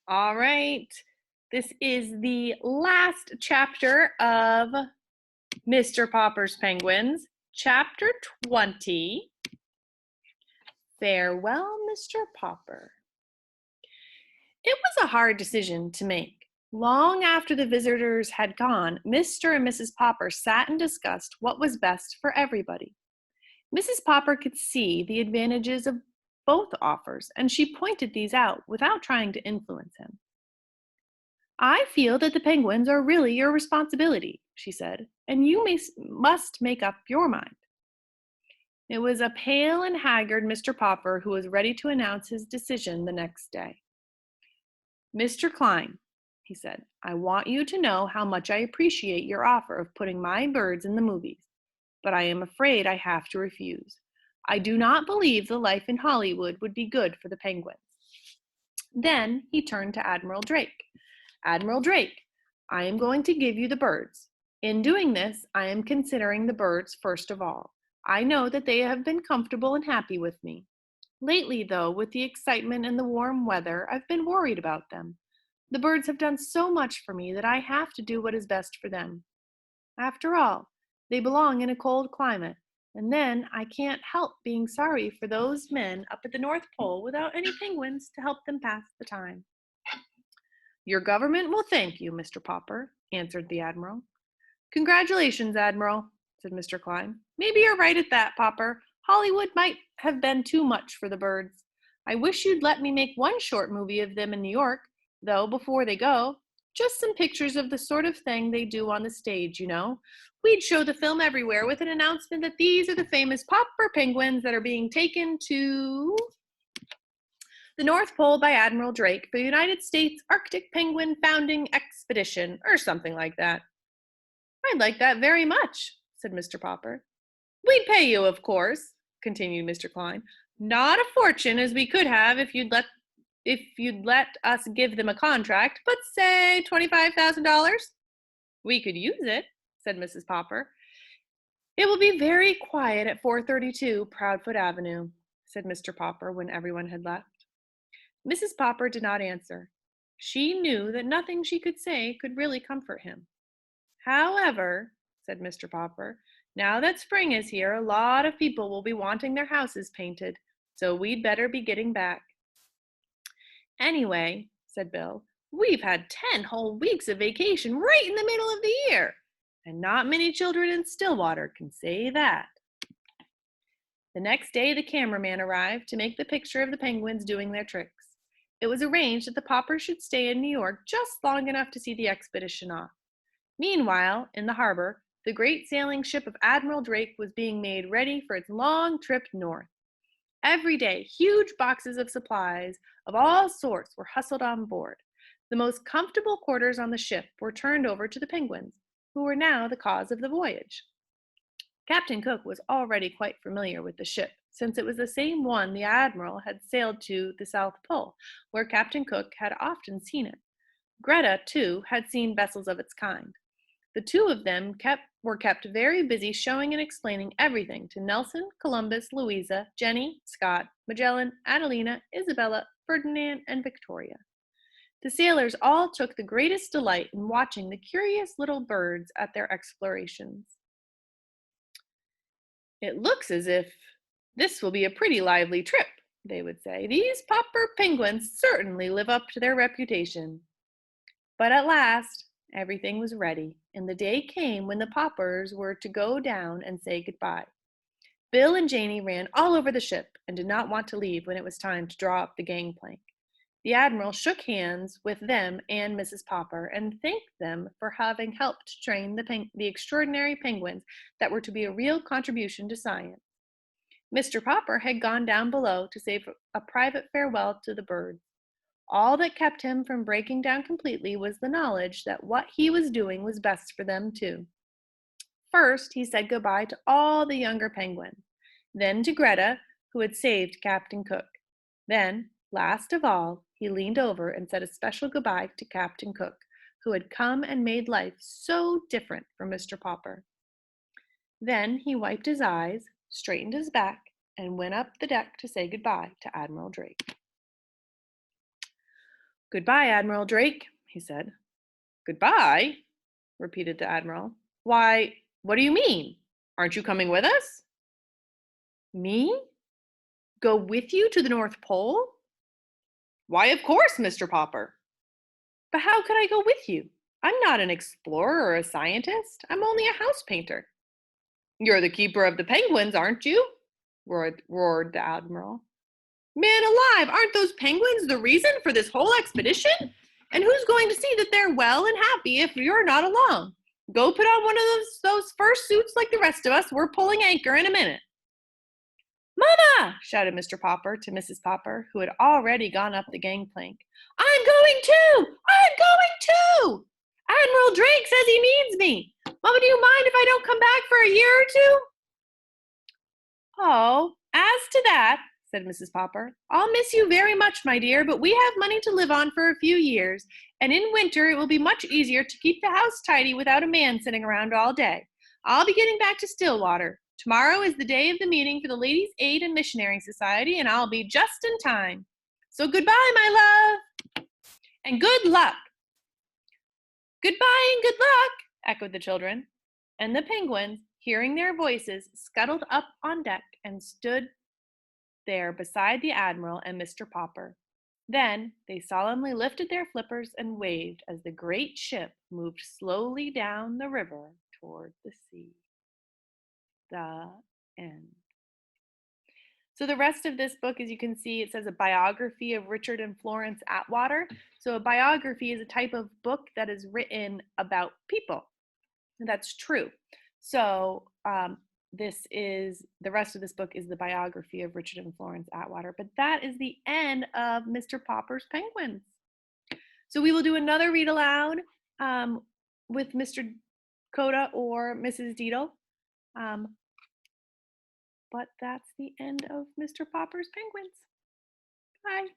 All right. This is the last chapter of Mr. Popper's Penguins, chapter 20. Farewell, Mr. Popper. It was a hard decision to make. Long after the visitors had gone, Mr. and Mrs. Popper sat and discussed what was best for everybody. Mrs. Popper could see the advantages of both offers, and she pointed these out without trying to influence him. I feel that the penguins are really your responsibility, she said, and must make up your mind. It was a pale and haggard Mr. Popper who was ready to announce his decision the next day. Mr. Klein, he said, I want you to know how much I appreciate your offer of putting my birds in the movies, but I am afraid I have to refuse. I do not believe the life in Hollywood would be good for the penguins. Then he turned to Admiral Drake. Admiral Drake, I am going to give you the birds. In doing this, I am considering the birds first of all. I know that they have been comfortable and happy with me. Lately, though, with the excitement and the warm weather, I've been worried about them. The birds have done so much for me that I have to do what is best for them. After all, they belong in a cold climate, and then I can't help being sorry for those men up at the North Pole without any penguins to help them pass the time. Your government will thank you, Mr. Popper, answered the Admiral. Congratulations, Admiral, said Mr. Klein. Maybe you're right at that, Popper. Hollywood might have been too much for the birds. I wish you'd let me make one short movie of them in New York, though, before they go. Just some pictures of the sort of thing they do on the stage, you know. We'd show the film everywhere with an announcement that these are the famous Popper penguins that are being taken to the North Pole by Admiral Drake for the United States Arctic Penguin Founding Expedition, or something like that. I'd like that very much, said Mr. Popper. We'd pay you, of course, continued Mr. Klein. Not a fortune as we could have if you'd let us give them a contract, but say $25,000. We could use it, said Mrs. Popper. It will be very quiet at 432 Proudfoot Avenue, said Mr. Popper when everyone had left. Mrs. Popper did not answer. She knew that nothing she could say could really comfort him. However, said Mr. Popper, now that spring is here, a lot of people will be wanting their houses painted, so we'd better be getting back. Anyway, said Bill, we've had 10 whole weeks of vacation right in the middle of the year, and not many children in Stillwater can say that. The next day, the cameraman arrived to make the picture of the penguins doing their tricks. It was arranged that the Poppers should stay in New York just long enough to see the expedition off. Meanwhile, in the harbor, the great sailing ship of Admiral Drake was being made ready for its long trip north. Every day, huge boxes of supplies of all sorts were hustled on board. The most comfortable quarters on the ship were turned over to the penguins, who were now the cause of the voyage. Captain Cook was already quite familiar with the ship, since it was the same one the Admiral had sailed to the South Pole, where Captain Cook had often seen it. Greta, too, had seen vessels of its kind. The two of them were kept very busy showing and explaining everything to Nelson, Columbus, Louisa, Jenny, Scott, Magellan, Adelina, Isabella, Ferdinand, and Victoria. The sailors all took the greatest delight in watching the curious little birds at their explorations. It looks as if this will be a pretty lively trip, they would say. These Popper penguins certainly live up to their reputation. But at last, everything was ready, and the day came when the Poppers were to go down and say goodbye. Bill and Janey ran all over the ship and did not want to leave when it was time to draw up the gangplank. The Admiral shook hands with them and Mrs. Popper and thanked them for having helped train the extraordinary penguins that were to be a real contribution to science. Mr. Popper had gone down below to say a private farewell to the birds. All that kept him from breaking down completely was the knowledge that what he was doing was best for them too. First, he said goodbye to all the younger penguins, then to Greta, who had saved Captain Cook. Then, last of all, he leaned over and said a special goodbye to Captain Cook, who had come and made life so different for Mr. Popper. Then he wiped his eyes, straightened his back, and went up the deck to say goodbye to Admiral Drake. "Goodbye, Admiral Drake," he said. "Goodbye?" repeated the Admiral. "Why, what do you mean? Aren't you coming with us?" "Me? Go with you to the North Pole?" "Why, of course, Mr. Popper." "But how could I go with you? I'm not an explorer or a scientist. I'm only a house painter." "You're the keeper of the penguins, aren't you?" roared the Admiral. "Man alive, aren't those penguins the reason for this whole expedition? And who's going to see that they're well and happy if you're not along? Go put on one of those fur suits like the rest of us. We're pulling anchor in a minute." "Mama!" shouted Mr. Popper to Mrs. Popper, who had already gone up the gangplank. "I'm going too! I'm going too! Admiral Drake says he needs me. Mama, do you mind if I don't come back for a year or two?" "Oh, as to that," said Mrs. Popper, "I'll miss you very much, my dear, but we have money to live on for a few years, and in winter it will be much easier to keep the house tidy without a man sitting around all day. I'll be getting back to Stillwater. Tomorrow is the day of the meeting for the Ladies' Aid and Missionary Society, and I'll be just in time. So goodbye, my love, and good luck." "Goodbye and good luck," echoed the children, and the penguins, hearing their voices, scuttled up on deck and stood there beside the Admiral and Mr. Popper. Then they solemnly lifted their flippers and waved as the great ship moved slowly down the river toward the sea. The end. So the rest of this book, as you can see, it says a biography of Richard and Florence Atwater. So a biography is a type of book that is written about people. That's true. So this is the rest of this book is the biography of Richard and Florence Atwater. But that is the end of Mr. Popper's Penguins. So we will do another read aloud with Mr. Coda or Mrs. Deedle. But that's the end of Mr. Popper's Penguins. Bye.